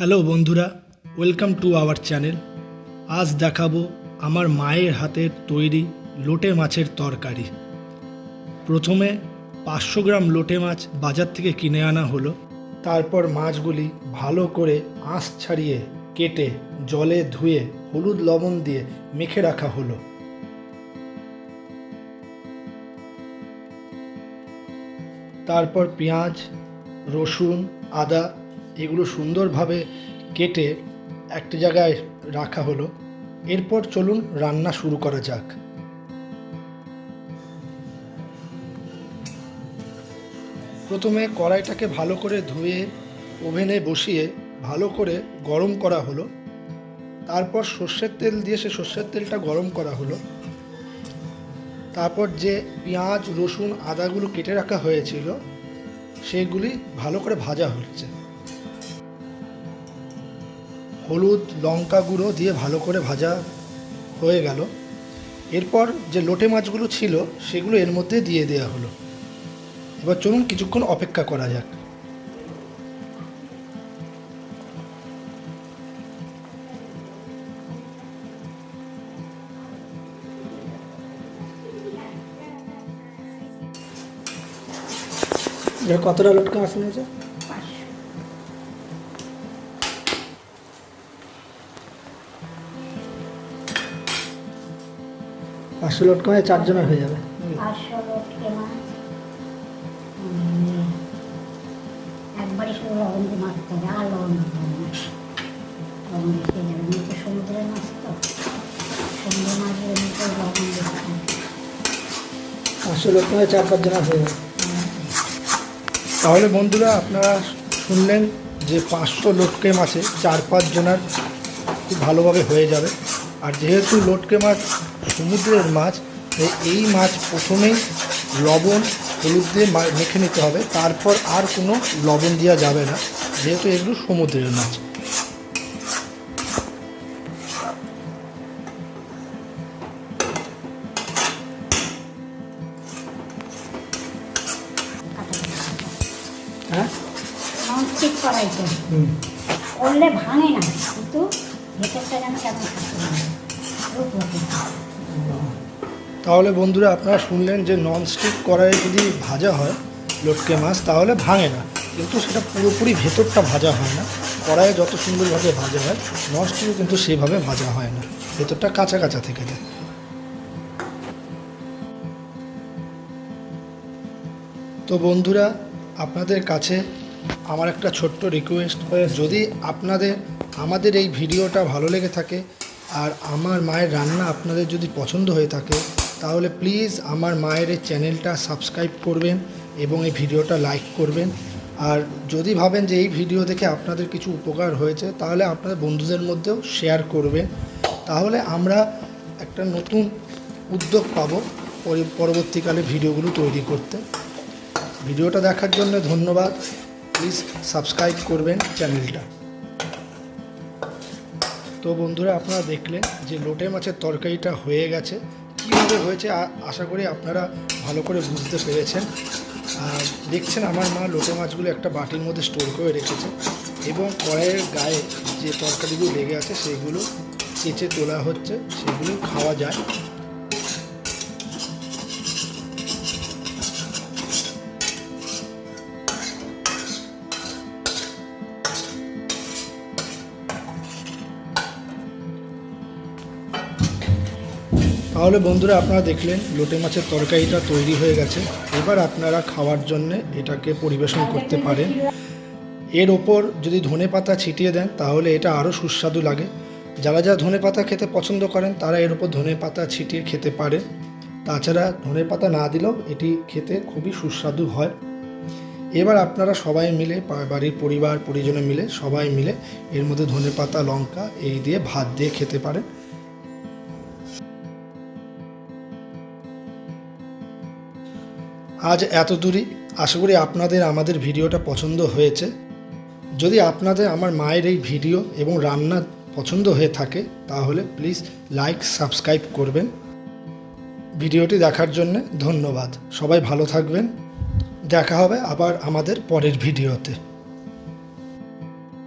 Hello বন্ধুরা, welcome to our channel. আজ দেখাবো আমার মায়ের হাতের তৈরি লোটে মাছের তরকারি। প্রথমে 500 গ্রাম লোটে মাছ বাজার থেকে কিনে আনা হলো। তারপর মাছগুলি ভালো করে আঁশ ছাড়িয়ে কেটে জলে ধুয়ে হলুদ লবণ দিয়ে মেখে রাখা হলো। তারপর পেঁয়াজ, রসুন, আদা এগুলো সুন্দরভাবে কেটে একটা জায়গায় রাখা হলো। এরপর চলুন রান্না শুরু করা যাক। প্রথমে কড়াইটাকে ভালো করে ধুয়ে ওভেনে বসিয়ে ভালো করে গরম করা হলো। তারপর সর্ষের তেল দিয়ে সে সর্ষের তেলটা গরম করা হলো। তারপর যে পেঁয়াজ, রসুন, আদাগুলো কেটে রাখা হয়েছিল সেগুলি ভালো করে ভাজা হচ্ছে। হলুদ, লঙ্কা গুঁড়ো দিয়ে ভালো করে ভাজা হয়ে গেল। এরপর যে লোটে মাছগুলো ছিল সেগুলো এর মধ্যে দিয়ে দেওয়া হলো। এবার চলুন কিছুক্ষণ অপেক্ষা করা যাক। কতটা লটকা মাছ নিয়েছে? 500 লটকা মানে 4 জনের হয়ে যাবে। 500 লটকে মাছ একবারই শুধু লবণ দিয়ে মাখতে হবে, আর লবণ দিতে হবে না। লবণ দিতে যাবে নিচে সমুদ্রের মাছ, তো সমুদ্রের মাছগুলো নিচে লবণ দিতে হবে। 500 লটকা মানে 4-5 জনের হয়ে যাবে। তাহলে বন্ধুরা, আপনারা শুনলেন যে 500 লটকে মাছে 4-5 জনের খুব ভালোভাবে হয়ে যাবে। আর যেহেতু লটকে মাছ সমুদ্রের মাছ, এই মাছ প্রথমেই লবণ হলুদ দিয়ে মেখে নিতে হবে, তারপর আর কোনো লবণ দেওয়া যাবে না, যেহেতু এগুলো সমুদ্রের মাছ। হ্যাঁ, ননস্টিক কড়াইতে করলে ভাঙে না, কিন্তু ভেতরটা যেন কেমন থাকে। তাহলে বন্ধুরা, আপনারা শুনলেন যে ননস্টিক কড়াইয়ে যদি ভাজা হয় লটকে মাছ তাহলে ভাঙে না, কিন্তু সেটা পুরোপুরি ভেতরটা ভাজা হয় না। কড়াইয়ে যত সুন্দরভাবে ভাজা হয় ননস্টিকও কিন্তু সেভাবে ভাজা হয় না, ভেতরটা কাঁচা কাঁচা থেকে যায়। তো বন্ধুরা, আপনাদের কাছে আমার একটা ছোট্ট রিকোয়েস্ট, যদি আপনাদের আমাদের এই ভিডিওটা ভালো লেগে থাকে আর আমার মায়ের রান্না আপনাদের যদি পছন্দ হয়ে থাকে, তাহলে প্লিজ আমার মায়ের এই চ্যানেলটা সাবস্ক্রাইব করবেন এবং এই ভিডিওটা লাইক করবেন। আর যদি ভাবেন যে এই ভিডিও দেখে আপনাদের কিছু উপকার হয়েছে, তাহলে আপনাদের বন্ধুদের মধ্যেও শেয়ার করবেন। তাহলে আমরা একটা নতুন উদ্যোগ পাবো পরবর্তীকালে ভিডিওগুলো তৈরি করতে। ভিডিওটা দেখার জন্য ধন্যবাদ। প্লিজ সাবস্ক্রাইব করবেন চ্যানেলটা। তো বন্ধুরা, আপনারা দেখলেন যে লোটে মাছের তরকারিটা হয়ে গেছে। কীভাবে হয়েছে আশা করি আপনারা ভালো করে বুঝতে পেরেছেন। আর দেখছেন আমার মা লোটে মাছগুলো একটা বাটির মধ্যে স্টোর করে রেখেছে এবং কড়াইয়ের গায়ে যে তরকারিগুলো লেগে আছে সেগুলো চেঁচে তোলা হচ্ছে, সেগুলো খাওয়া যায়। তাহলে বন্ধুরা, আপনারা দেখলেন লোটে মাছের তরকারিটা তৈরি হয়ে গেছে। এবার আপনারা খাওয়ার জন্য এটাকে পরিবেশন করতে পারেন। এর ওপর যদি ধনেপাতা ছিটিয়ে দেন তাহলে এটা আরও সুস্বাদু লাগে। যারা যারা ধনেপাতা খেতে পছন্দ করেন তারা এর ওপর ধনেপাতা ছিটিয়ে খেতে পারেন। তাছাড়া ধনেপাতা না দিলেও এটি খেতে খুবই সুস্বাদু হয়। এবার আপনারা সবাই মিলে, বাড়ির পরিবার পরিজনে মিলে সবাই মিলে এর মধ্যে ধনেপাতা, লঙ্কা এই দিয়ে ভাত দিয়ে খেতে পারেন। আজ এত দূরই। আশা করি আপনাদের আমাদের ভিডিওটা পছন্দ হয়েছে। যদি আপনাদের আমার মায়ের এই ভিডিও এবং রান্না পছন্দ হয়ে থাকে তাহলে প্লিজ লাইক, সাবস্ক্রাইব করবেন। ভিডিওটি দেখার জন্য ধন্যবাদ। সবাই ভালো থাকবেন। দেখা হবে আবার আমাদের পরের ভিডিওতে।